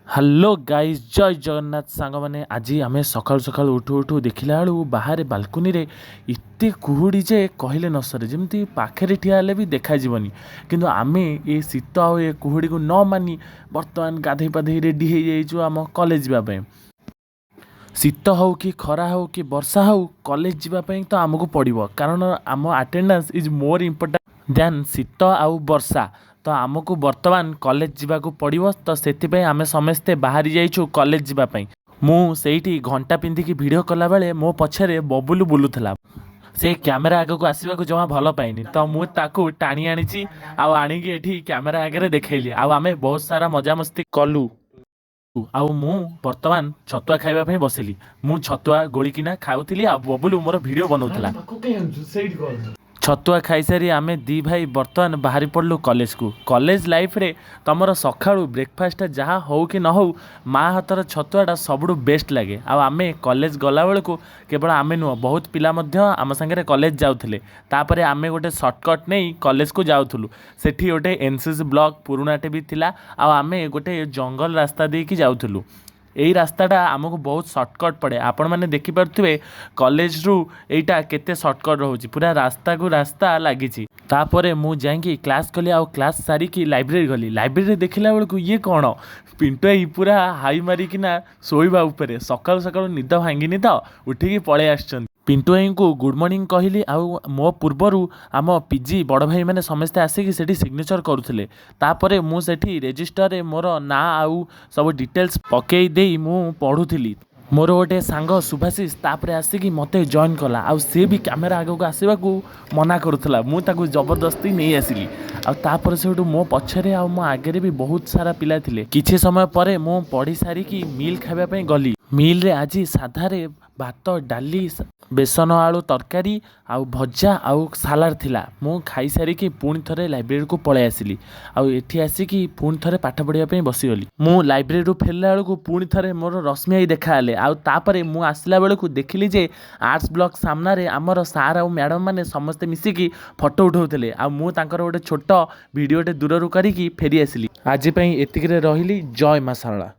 Hello guys ଜୟ ଜଗନ୍ନାଥ ସାଙ୍ଗମାନେ। ଆଜି ଆମେ ସକାଳୁ ସକାଳୁ ଉଠୁ ଉଠୁ ଦେଖିଲା ବେଳୁ ବାହାରେ ବାଲକୁନିରେ ଏତେ କୁହୁଡ଼ି ଯେ କହିଲେ ନ ସରେ, ଯେମିତି ପାଖରେ ଠିଆ ହେଲେ ବି ଦେଖାଯିବନି। କିନ୍ତୁ ଆମେ ଏ ଶୀତ ଆଉ ଏ କୁହୁଡ଼ିକୁ ନ ମାନି ବର୍ତ୍ତମାନ ଗାଧେଇ ପାଧେଇ ରେଡ଼ି ହେଇଯାଇଛୁ ଆମ କଲେଜ ଯିବା ପାଇଁ। ଶୀତ ହେଉ କି ଖରା ହେଉ କି ବର୍ଷା ହେଉ କଲେଜ ଯିବା ପାଇଁ ତ ଆମକୁ ପଡ଼ିବ, କାରଣ ଆମ ଆଟେଣ୍ଡାନ୍ସ ଇଜ୍ ମୋର୍ ଇମ୍ପୋର୍ଟାଣ୍ଟ ଦେନ୍ ଶୀତ ଆଉ ବର୍ଷା। ତ ଆମକୁ ବର୍ତ୍ତମାନ କଲେଜ ଯିବାକୁ ପଡ଼ିବ, ତ ସେଥିପାଇଁ ଆମେ ସମସ୍ତେ ବାହାରି ଯାଇଛୁ କଲେଜ ଯିବା ପାଇଁ। ମୁଁ ସେଇଠି ଘଣ୍ଟା ପିନ୍ଧିକି ଭିଡ଼ିଓ କଲାବେଳେ ମୋ ପଛରେ ବବୁଲୁ ବୁଲୁଥିଲା। ସେ କ୍ୟାମେରା ଆଗକୁ ଆସିବାକୁ ଜମା ଭଲ ପାଇନି, ତ ମୁଁ ତାକୁ ଟାଣି ଆଣିଛି ଆଉ ଆଣିକି ଏଠି କ୍ୟାମେରା ଆଗରେ ଦେଖେଇଲି। ଆଉ ଆମେ ବହୁତ ସାରା ମଜାମସ୍ତି କଲୁ। ଆଉ ମୁଁ ବର୍ତ୍ତମାନ ଛତୁଆ ଖାଇବା ପାଇଁ ବସିଲି। ମୁଁ ଛତୁଆ ଗୋଳିକିନା ଖାଉଥିଲି ଆଉ ବବୁଲୁ ମୋର ଭିଡ଼ିଓ ବନାଉଥିଲା। ଛତୁଆ ଖାଇସାରି ଆମେ ଦି ଭାଇ ବର୍ତ୍ତମାନ ବାହାରି ପଡ଼ିଲୁ କଲେଜକୁ। କଲେଜ ଲାଇଫ୍ରେ ତୁମର ସକାଳୁ ବ୍ରେକଫାଷ୍ଟଟା ଯାହା ହେଉ କି ନ ହେଉ, ମା' ହାତର ଛତୁଆଟା ସବୁଠୁ ବେଷ୍ଟ ଲାଗେ। ଆଉ ଆମେ କଲେଜ ଗଲାବେଳକୁ କେବଳ ଆମେ ନୁହଁ, ବହୁତ ପିଲା ମଧ୍ୟ ଆମ ସାଙ୍ଗରେ କଲେଜ ଯାଉଥିଲେ। ତାପରେ ଆମେ ଗୋଟେ ସର୍ଟକଟ୍ ନେଇ କଲେଜକୁ ଯାଉଥିଲୁ। ସେଠି ଗୋଟେ NCC ବ୍ଲକ ପୁରୁଣାଟେ ବି ଥିଲା, ଆଉ ଆମେ ଗୋଟେ ଜଙ୍ଗଲ ରାସ୍ତା ଦେଇକି ଯାଉଥିଲୁ। ଏଇ ରାସ୍ତାଟା ଆମକୁ ବହୁତ ସର୍ଟକଟ୍ ପଡ଼େ। ଆପଣମାନେ ଦେଖିପାରୁଥିବେ କଲେଜରୁ ଏଇଟା କେତେ ସର୍ଟକଟ୍ ରହୁଛି, ପୁରା ରାସ୍ତାକୁ ରାସ୍ତା ଲାଗିଛି। ତାପରେ ମୁଁ ଯାଇକି କ୍ଲାସ୍ କଲି ଆଉ କ୍ଲାସ୍ ସାରିକି ଲାଇବ୍ରେରୀ ଗଲି। ଲାଇବ୍ରେରୀରେ ଦେଖିଲା ବେଳକୁ ଇଏ କ'ଣ, ପିଣ୍ଟୁ ଭାଇ ପୁରା ହାଇ ମାରିକିନା ଶୋଇବା ଉପରେ। ସକାଳୁ ସକାଳୁ ନିଦ ଭାଙ୍ଗିନି ତ ଉଠିକି ପଳେଇ ଆସିଛନ୍ତି। ପିଣ୍ଟୁ ଭାଇଙ୍କୁ ଗୁଡ଼୍ ମର୍ଣ୍ଣିଂ କହିଲି, ଆଉ ମୋ ପୂର୍ବରୁ ଆମ PG ବଡ଼ ଭାଇମାନେ ସମସ୍ତେ ଆସିକି ସେଠି ସିଗ୍ନେଚର୍ କରୁଥିଲେ। ତାପରେ ମୁଁ ସେଠି ରେଜିଷ୍ଟରରେ ମୋର ନାଁ ଆଉ ସବୁ ଡିଟେଲ୍ସ ପକେଇ ଦେଇ ମୁଁ ପଢ଼ୁଥିଲି। ମୋର ଗୋଟେ ସାଙ୍ଗ ସୁଭାଶିଷ ତାପରେ ଆସିକି ମୋତେ ଜଏନ୍ କଲା, ଆଉ ସିଏ ବି କ୍ୟାମେରା ଆଗକୁ ଆସିବାକୁ ମନା କରୁଥିଲା। ମୁଁ ତାକୁ ଜବରଦସ୍ତି ନେଇ ଆସିଲି। ଆଉ ତାପରେ ସେଇଠୁ ମୋ ପଛରେ ଆଉ ମୋ ଆଗରେ ବି ବହୁତ ସାରା ପିଲା ଥିଲେ। କିଛି ସମୟ ପରେ ମୁଁ ପଢ଼ି ସାରିକି ମିଲ୍ ଖାଇବା ପାଇଁ ଗଲି। ମିଲ୍ରେ ଆଜି ସାଧାରେ ଭାତ, ଡାଲି, ବେସନ ଆଳୁ ତରକାରୀ ଆଉ ଭଜା ଆଉ ସାଲାଡ଼ ଥିଲା। ମୁଁ ଖାଇସାରିକି ପୁଣି ଥରେ ଲାଇବ୍ରେରୀକୁ ପଳେଇ ଆସିଲି। ଆଉ ଏଠି ଆସିକି ପୁଣି ଥରେ ପାଠ ପଢ଼ିବା ପାଇଁ ବସିଗଲି। ମୁଁ ଲାଇବ୍ରେରୀରୁ ଫେରିଲା ବେଳକୁ ପୁଣି ଥରେ ମୋର ରଶ୍ମି ଭାଇ ଦେଖାହେଲେ। ଆଉ ତାପରେ ମୁଁ ଆସିଲା ବେଳକୁ ଦେଖିଲି ଯେ ଆର୍ଟ୍ସ ବ୍ଲକ ସାମ୍ନାରେ ଆମର ସାର୍ ଆଉ ମ୍ୟାଡ଼ମ୍ ମାନେ ସମସ୍ତେ ମିଶିକି ଫଟୋ ଉଠାଉଥିଲେ। ଆଉ ମୁଁ ତାଙ୍କର ଗୋଟେ ଛୋଟ ଭିଡ଼ିଓଟେ ଦୂରରୁ କରିକି ଫେରି ଆସିଲି। ଆଜି ପାଇଁ ଏତିକିରେ ରହିଲି। ଜୟ ମା ଶାରଳା।